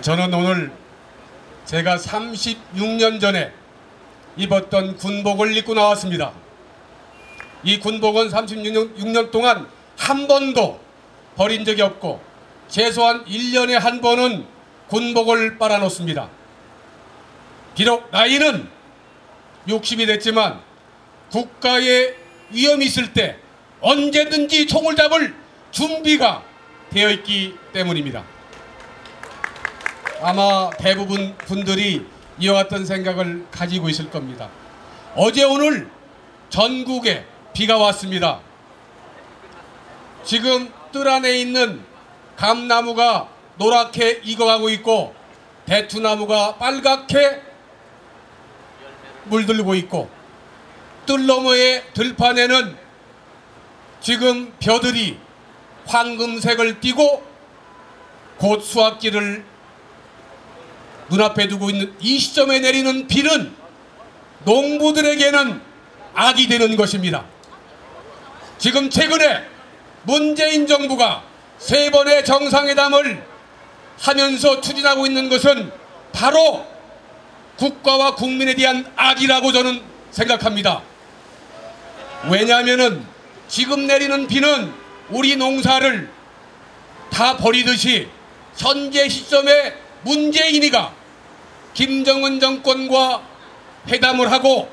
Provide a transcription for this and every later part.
저는 오늘 제가 36년 전에 입었던 군복을 입고 나왔습니다. 이 군복은 36년 동안 한 번도 버린 적이 없고 최소한 1년에 한 번은 군복을 빨아놓습니다. 비록 나이는 60이 됐지만 국가에 위험이 있을 때 언제든지 총을 잡을 준비가 되어 있기 때문입니다. 아마 대부분 분들이 이와 같은 생각을 가지고 있을 겁니다. 어제 오늘 전국에 비가 왔습니다. 지금 뜰 안에 있는 감나무가 노랗게 익어가고 있고 대추나무가 빨갛게 물들고 있고 뜰 너머의 들판에는 지금 벼들이 황금색을 띠고 곧 수확기를 눈앞에 두고 있는 이 시점에 내리는 비는 농부들에게는 악이 되는 것입니다. 지금 최근에 문재인 정부가 3번의 정상회담을 하면서 추진하고 있는 것은 바로 국가와 국민에 대한 악이라고 저는 생각합니다. 왜냐하면 지금 내리는 비는 우리 농사를 다 버리듯이 현재 시점에 문재인이가 김정은 정권과 회담을 하고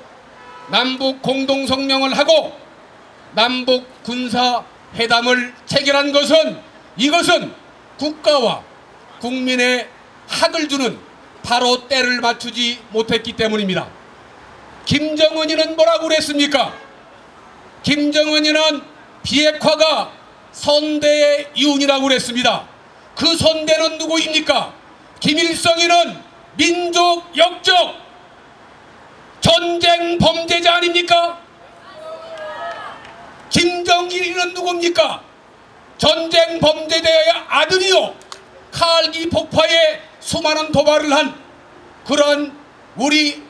남북 공동성명을 하고 남북 군사회담을 체결한 것은 이것은 국가와 국민의 학을 주는 바로 때를 맞추지 못했기 때문입니다. 김정은이는 뭐라고 그랬습니까? 김정은이는 비핵화가 선대의 이윤이라고 그랬습니다. 그 선대는 누구입니까? 김일성이는 민족 역적 전쟁 범죄자 아닙니까? 김정일이는 누굽니까? 전쟁 범죄자의 아들이요 칼기 폭파에 수많은 도발을 한 그런 우리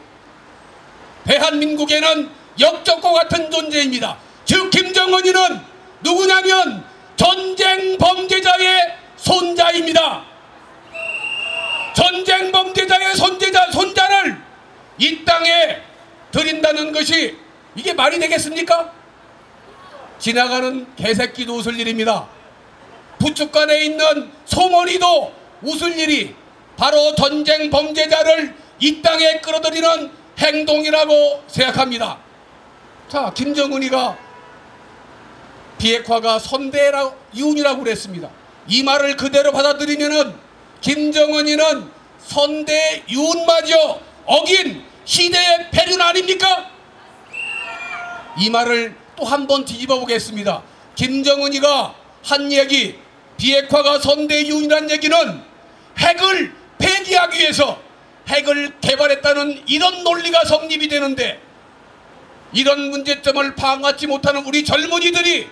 대한민국에는 역적과 같은 존재입니다. 즉 김정은이는 누구냐면 전쟁 범죄자의 손자입니다. 전쟁 범죄자의 손자를 이 땅에 들인다는 것이 이게 말이 되겠습니까? 지나가는 개새끼도 웃을 일입니다. 부축간에 있는 소머리도 웃을 일이 바로 전쟁 범죄자를 이 땅에 끌어들이는 행동이라고 생각합니다. 자, 김정은이가 비핵화가 선대의 이윤이라고 그랬습니다. 이 말을 그대로 받아들이면은 김정은이는 선대의 이윤마저 어긴 시대의 패륜 아닙니까? 이 말을 또 한 번 뒤집어 보겠습니다. 김정은이가 한 얘기, 비핵화가 선대의 이윤이라는 얘기는 핵을 폐기하기 위해서 핵을 개발했다는 이런 논리가 성립이 되는데 이런 문제점을 파악하지 못하는 우리 젊은이들이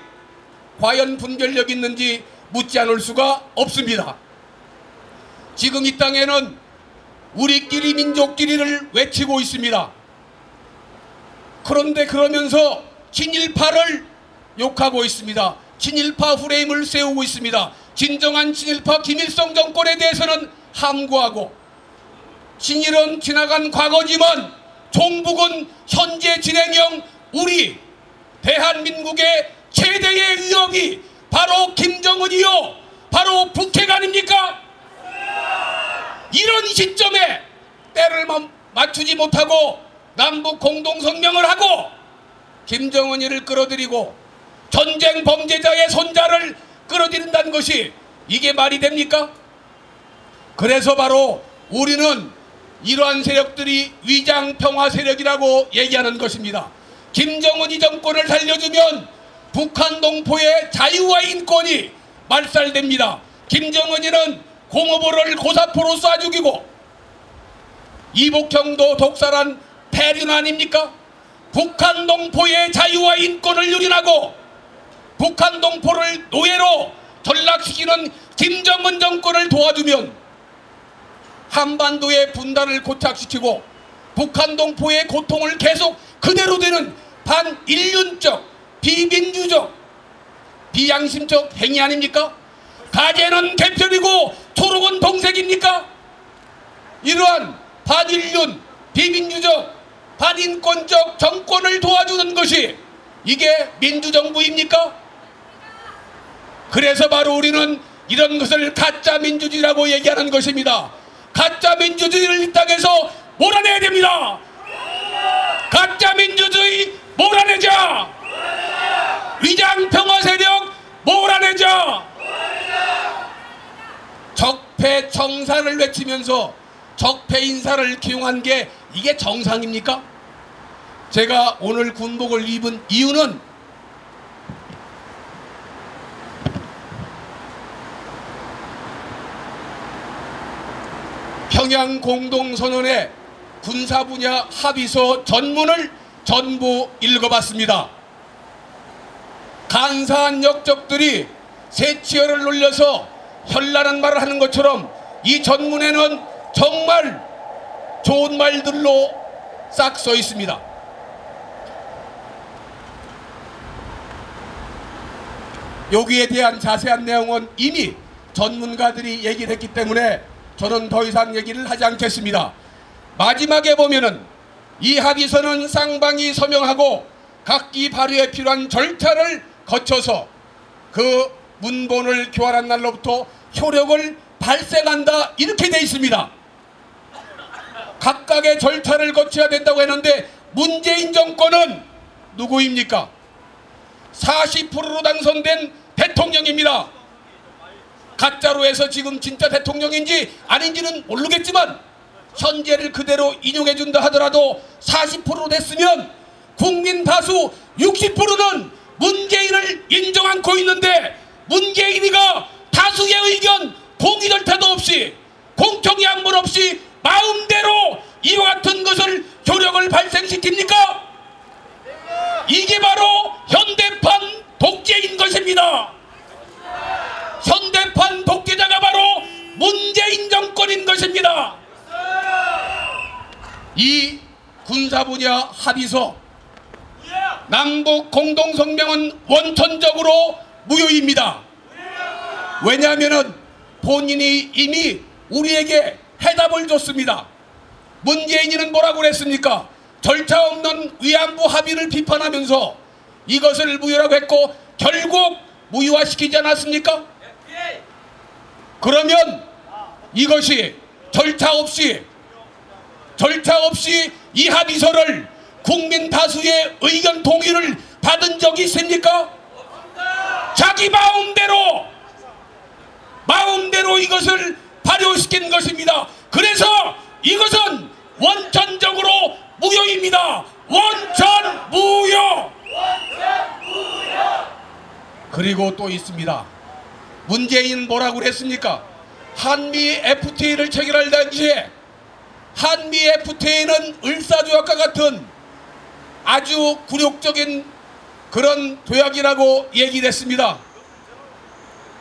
과연 분별력이 있는지 묻지 않을 수가 없습니다. 지금 이 땅에는 우리끼리 민족끼리를 외치고 있습니다. 그런데 그러면서 친일파를 욕하고 있습니다. 친일파 프레임을 세우고 있습니다. 진정한 친일파 김일성 정권에 대해서는 함구하고 친일은 지나간 과거지만 종북은 현재 진행형 우리 대한민국의 최대의 위협이 바로 김정은이요 바로 북핵 아닙니까? 이런 시점에 때를 맞추지 못하고 남북 공동성명을 하고 김정은이를 끌어들이고 전쟁 범죄자의 손자를 끌어들인다는 것이 이게 말이 됩니까? 그래서 바로 우리는 이러한 세력들이 위장 평화 세력이라고 얘기하는 것입니다. 김정은이 정권을 살려주면 북한 동포의 자유와 인권이 말살됩니다. 김정은이는 공업호를 고사포로 쏴 죽이고 이복형도 독살한 패륜 아닙니까? 북한 동포의 자유와 인권을 유린하고 북한 동포를 노예로 전락시키는 김정은 정권을 도와주면 한반도의 분단을 고착시키고 북한 동포의 고통을 계속 그대로 되는 반인륜적, 비민주적, 비양심적 행위 아닙니까? 가재는 개편이고 초록은 동색입니까? 이러한 반인륜, 비민주적, 반인권적 정권을 도와주는 것이 이게 민주정부입니까? 그래서 바로 우리는 이런 것을 가짜 민주주의라고 얘기하는 것입니다. 가짜 민주주의를 이 땅에서 몰아내야 됩니다. 가짜 민주주의 몰아내자. 위장 평화 세력 몰아내자. 적폐 청산을 외치면서 적폐 인사를 기용한 게 이게 정상입니까? 제가 오늘 군복을 입은 이유는 평양 공동선언의 군사 분야 합의서 전문을 전부 읽어봤습니다. 간사한 역적들이 새치열을 놀려서 현란한 말을 하는 것처럼 이 전문에는 정말 좋은 말들로 싹 써 있습니다. 여기에 대한 자세한 내용은 이미 전문가들이 얘기를 했기 때문에 저는 더 이상 얘기를 하지 않겠습니다. 마지막에 보면은 이 합의서는 쌍방이 서명하고 각기 발의에 필요한 절차를 거쳐서 그 문본을 교환한 날로부터 효력을 발생한다 이렇게 돼 있습니다. 각각의 절차를 거쳐야 된다고 했는데 문재인 정권은 누구입니까? 40%로 당선된 대통령입니다. 가짜로 해서 지금 진짜 대통령인지 아닌지는 모르겠지만 현재를 그대로 인용해 준다 하더라도 40% 됐으면 국민 다수 60%는 문재인을 인정 않고 있는데 문재인이가 다수의 의견 동의 절차도 없이 공청회 한 번 없이 마음대로 이와 같은 것을 효력을 발생시킵니까? 이게 바로 현대판 독재인 것입니다. 현대판 독재자가 바로 문재인 정권인 것입니다. 이 군사 분야 합의서 남북 공동성명은 원천적으로 무효입니다. 왜냐하면 본인이 이미 우리에게 해답을 줬습니다. 문재인이는 뭐라고 그랬습니까? 절차 없는 위안부 합의를 비판하면서 이것을 무효라고 했고 결국 무효화시키지 않았습니까? 그러면 이것이 절차 없이 이 합의서를 국민 다수의 의견 동의를 받은 적이 있습니까? 자기 마음대로 이것을 발효시킨 것입니다. 그래서 이것은 원천적으로 무효입니다. 원천 무효. 그리고 또 있습니다. 문재인 뭐라고 그랬습니까? 한미 FTA를 체결할 당시에 한미 FTA는 을사조약과 같은 아주 굴욕적인 그런 조약이라고 얘기를 했습니다.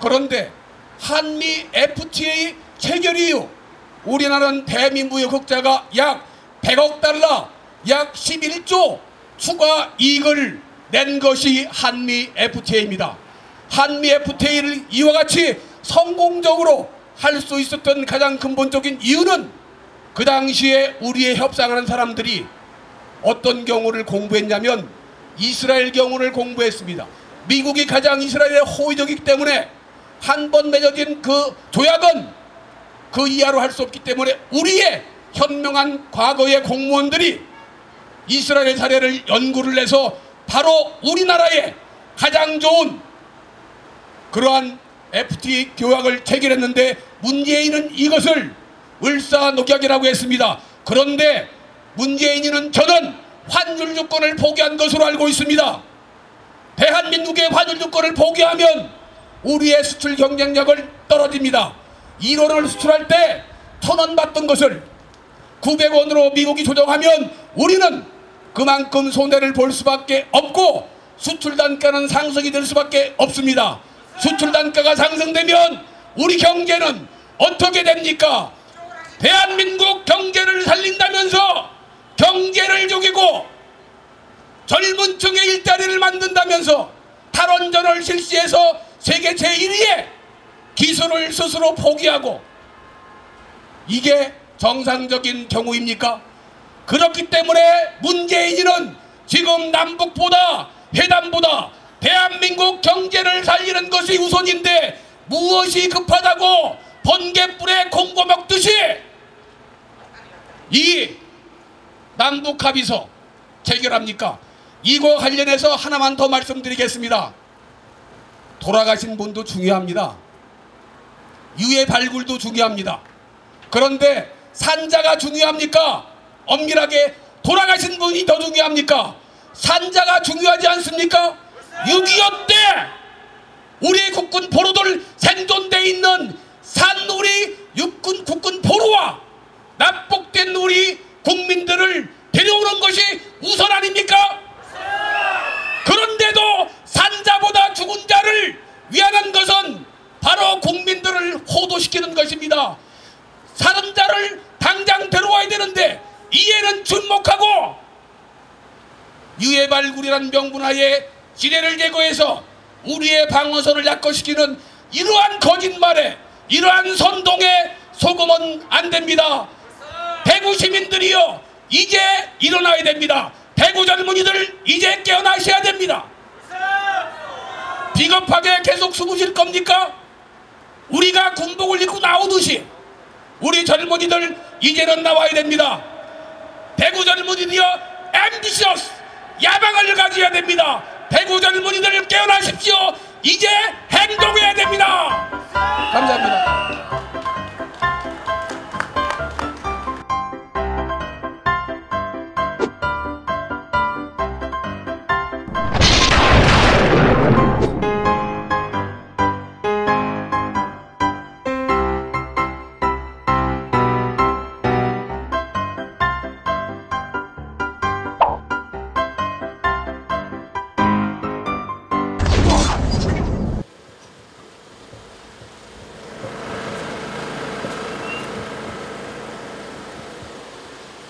그런데 한미 FTA 체결 이후 우리나라는 대한민국의 흑자가 약 100억 달러, 약 11조 추가 이익을 낸 것이 한미 FTA입니다. 한미 FTA를 이와 같이 성공적으로 할 수 있었던 가장 근본적인 이유는 그 당시에 우리의 협상하는 사람들이 어떤 경우를 공부했냐면 이스라엘 경우를 공부했습니다. 미국이 가장 이스라엘에 호의적이기 때문에 한 번 맺어진 그 조약은 그 이하로 할 수 없기 때문에 우리의 현명한 과거의 공무원들이 이스라엘 사례를 연구를 해서 바로 우리나라에 가장 좋은 그러한 FTA 교약을 체결했는데 문재인은 이것을 을사녹약이라고 했습니다. 그런데 문재인은 저는 환율 주권을 포기한 것으로 알고 있습니다. 대한민국의 환율 주권을 포기하면 우리의 수출 경쟁력을 떨어집니다. 1원을 수출할 때 1,000원 받던 것을 900원으로 미국이 조정하면 우리는 그만큼 손해를 볼 수밖에 없고 수출 단가는 상승이 될 수밖에 없습니다. 수출 단가가 상승되면 우리 경제는 어떻게 됩니까? 대한민국 경제를 살린다면서 경제를 죽이고 젊은 층의 일자리를 만든다면서 탈원전을 실시해서 세계 제1위의 기술을 스스로 포기하고 이게 정상적인 경우입니까? 그렇기 때문에 문재인이는 지금 남북보다 회담보다 대한민국 경제를 살리는 것이 우선인데 무엇이 급하다고 번갯불에 콩고 먹듯이 이 남북합의서 체결합니까? 이거 관련해서 하나만 더 말씀드리겠습니다. 돌아가신 분도 중요합니다. 유해 발굴도 중요합니다. 그런데 산자가 중요합니까? 엄밀하게 돌아가신 분이 더 중요합니까? 산자가 중요하지 않습니까? 6.25 때 우리 국군 포로들 생존돼 있는 산 우리 육군 국군 포로와 납북된 우리 국민들을 데려오는 것이 우선 아닙니까? 그런데도 산자보다 죽은 자를 위하는 것은 바로 국민들을 호도시키는 것입니다. 사는 자를 당장 데려와야 되는데 이에는 준목하고 유해 발굴이라는 명분하에 지뢰를 제거해서 우리의 방어선을 약화시키는 이러한 거짓말에 이러한 선동에 속으면 안 됩니다. 대구 시민들이요, 이제 일어나야 됩니다. 대구 젊은이들 이제 깨어나셔야 됩니다. 비겁하게 계속 숨으실 겁니까? 우리가 군복을 입고 나오듯이 우리 젊은이들 이제는 나와야 됩니다. 대구 젊은이들이여, 앰비셔스 야망을 가져야 됩니다. 대구 젊은이들 깨어나십시오. 이제 행동해야 됩니다. 감사합니다.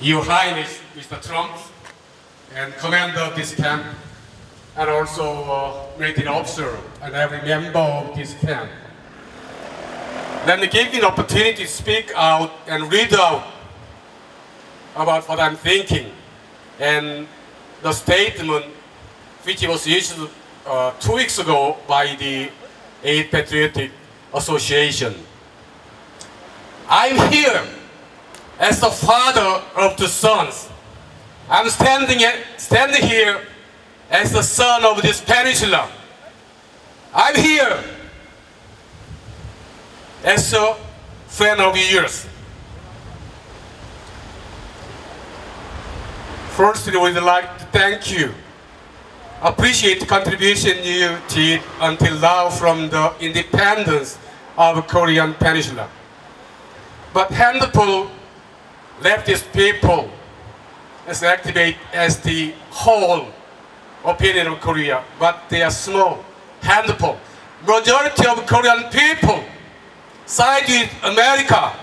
Your Highness, Mr. Trump, and commander of this camp, and also military officer and every member of this camp. Let me give you an opportunity to speak out and read out about what I'm thinking and the statement which was issued 2 weeks ago by the Aid Patriotic Association. I'm here as the father of two sons. I'm standing here as the son of this peninsula. I'm here as a friend of yours. Firstly, we'd like to thank you. Appreciate the contribution you did until now from the independence of Korean peninsula. But handful leftist people as activate as the whole opinion of Korea, but they are small, handful. Majority of Korean people side with America.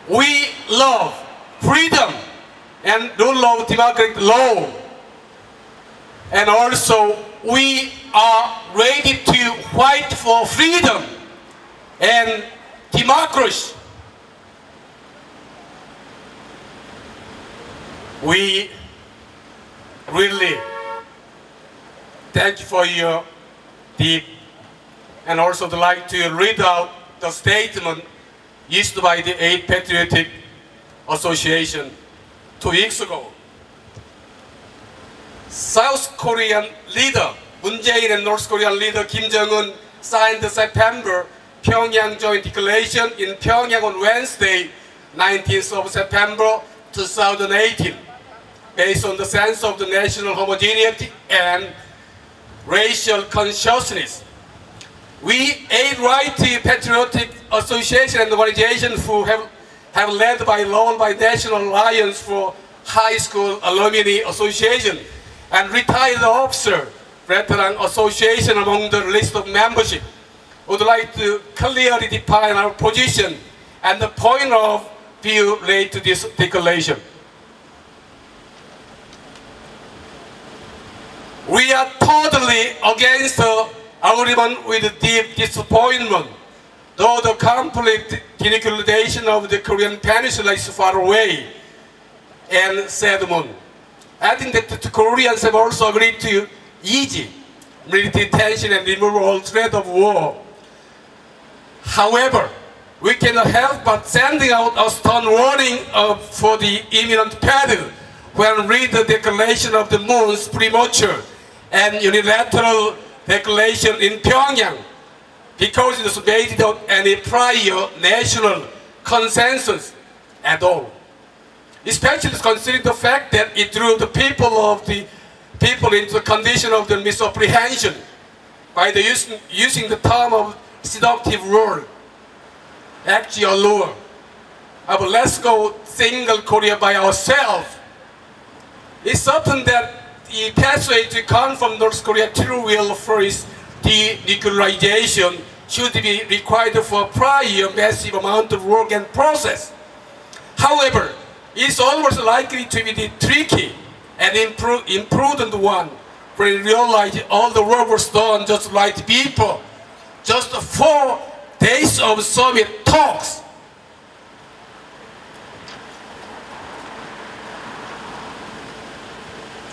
We love freedom and rule of democratic law. And also we are ready to fight for freedom and democracy. We really thank you for your deed, and also would like to read out the statement issued by the Aid Patriotic Association 2 weeks ago. South Korean leader Moon Jae-in and North Korean leader Kim Jong-un signed the September Pyongyang Joint Declaration in Pyongyang on Wednesday, 19th of September 2018. Based on the sense of the national homogeneity and racial consciousness. We, Aid Right Patriotic Association and organization who have led by loan by National Alliance for High School Alumni Association and Retired Officer Veteran Association among the list of membership, would like to clearly define our position and the point of view related to this declaration. We are totally against the agreement with deep disappointment though the complete denuclearization of the Korean Peninsula is far away, and said Moon. Adding that the Koreans have also agreed to ease military tension and remove all threat of war. However, we cannot help but sending out a stern warning for the imminent peril when read the declaration of the Moon's premature and unilateral declaration in Pyongyang, because it was made without any prior national consensus at all. Especially considering the fact that it drew the people into the condition of the misapprehension by the using the term of seductive word, actually allure. But let's go single Korea by ourselves. It's certain that the pathway to confirm North Korea true will for its denuclearization should be required for a prior massive amount of work and process. However, it's always likely to be the tricky and imprudent one, when you realize all the work was done just like before, just 4 days of Soviet talks.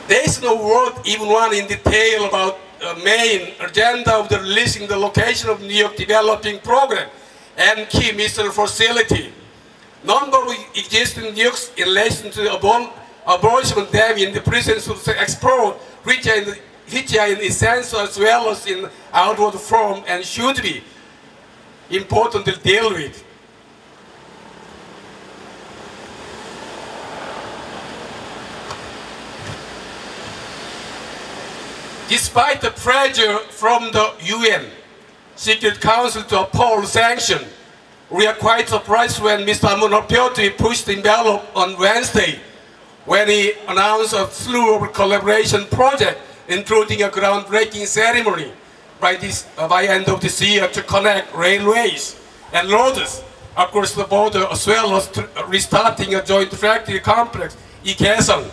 There is no word, even one in detail, about the main agenda of the releasing the location of New York developing program and key missile facility. Number exists in New York in relation to the abolishment dam in the presence of the export, which are in essence as well as in outward form and should be important to deal with. Despite the pressure from the UN Security Council to uphold sanctions, we are quite surprised when Mr. Moon appeared to be pushed the envelope on Wednesday, when he announced a slew of collaboration projects, including a groundbreaking ceremony by end of this year to connect railways and roads across the border, as well as restarting a joint factory complex in Kaesong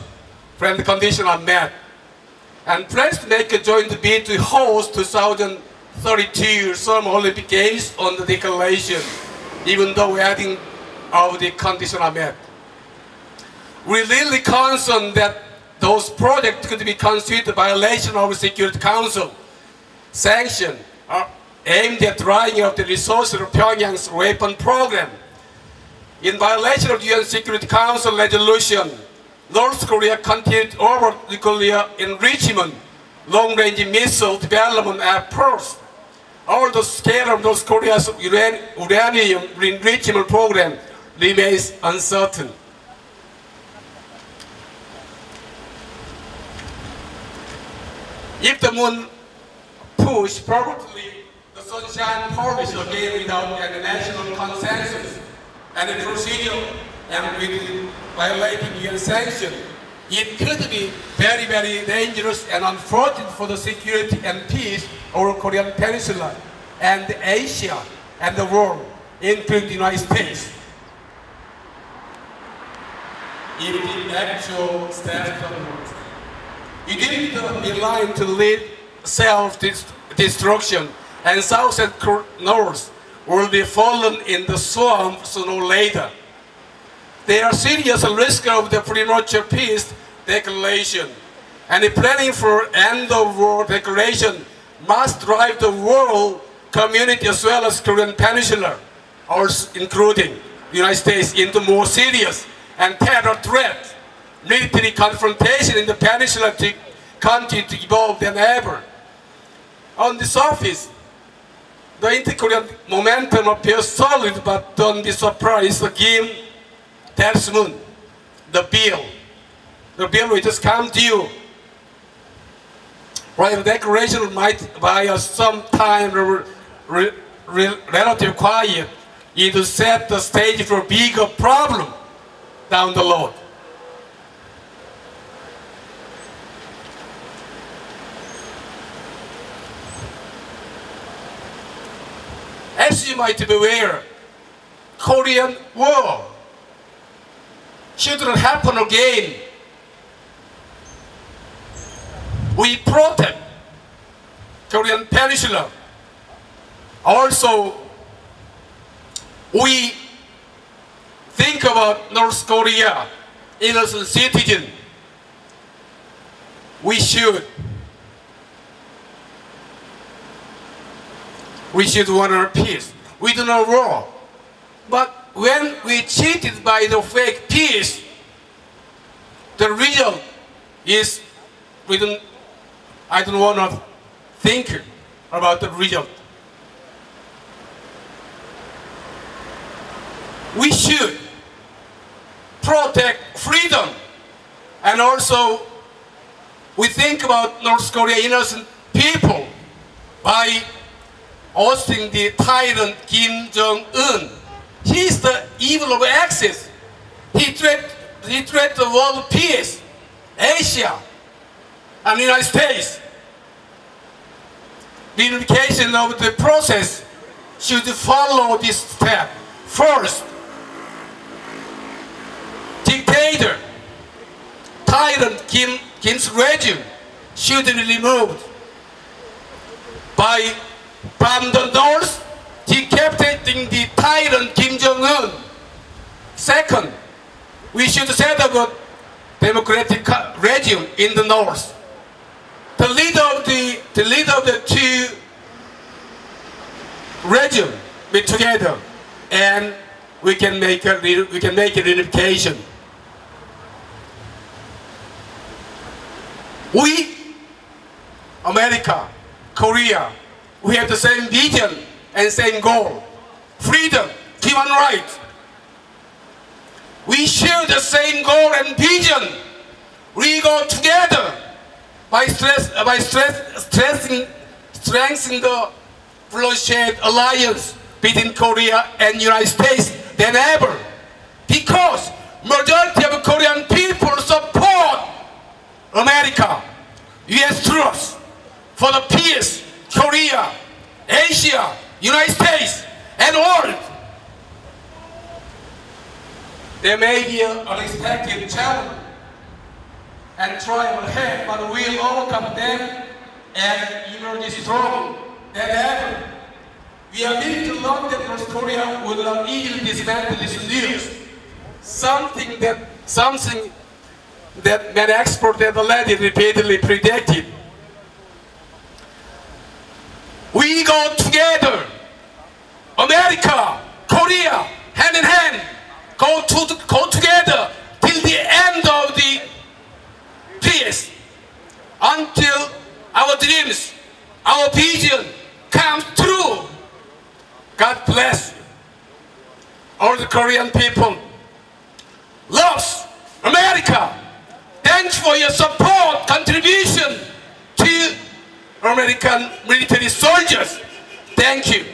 when the conditions are met, and plans to make a joint bid to host 2032 Summer Olympic Games on the declaration, even though adding of the conditions are met. We're really concerned that those projects could be considered violation of the Security Council sanction aimed at drying up the resources of Pyongyang's weapon program. In violation of the UN Security Council resolution, North Korea continued over nuclear enrichment, long-range missile development efforts. All the scale of North Korea's uranium enrichment program remains uncertain. If the Moon push probably the sunshine policy again without any national consensus and a procedure and with violating UN sanctions, it could be very, very dangerous and unfortunate for the security and peace over Korean Peninsula and Asia and the world, including the United States. If the actual status of the world, it didn't be line to lead self-destruction, and South and North will be fallen in the swamp sooner or later. There are serious risks of the premature peace declaration, and the planning for end of war declaration must drive the world community as well as Korean Peninsula, also including the United States, into more serious and terror threat. Military confrontation in the peninsula to continue to evolve than ever. On the surface, the inter-Korean momentum appears solid, but don't be surprised again. Tells Moon, the bill will just come to you. Right, the declaration might buy us some time, relative quiet, to set the stage for a bigger problem down the road. As you might be aware, Korean War shouldn't happen again. We protect Korean Peninsula. Also, we think about North Korea, innocent citizen, we should want peace. We do not war. But when we cheated by the fake peace, the result is I don't want to think about the result. We should protect freedom, and also we think about North Korea innocent people by ousting the tyrant Kim Jong-un. He is the evil of Axis. He threatened the world peace, Asia, and the United States. The unification of the process should follow this step. First, dictator, tyrant Kim's regime should be removed from the north, decapitating the tyrant Kim Jong-un. Second, we should set up a democratic regime in the north. The leader of the two regimes be together, and we can make a reunification. We, America, Korea, we have the same vision and same goal: freedom, human rights. We share the same goal and vision. We go together by strengthening the bloodshed alliance between Korea and United States than ever. Because majority of Korean people support America, US troops for the peace, Korea, Asia, United States, and world. There may be an unexpected challenge and trial ahead, but we'll overcome them and emerge strong than ever. We are willing to learn that North Korea will not easily dismantle this news. Something that many experts have already repeatedly predicted. We go together, America, Korea, hand in hand, go together till the end of the peace, until our dreams, our vision comes true. God bless all the Korean people. Loves America. Thanks for your support, contribution to American military soldiers. Thank you.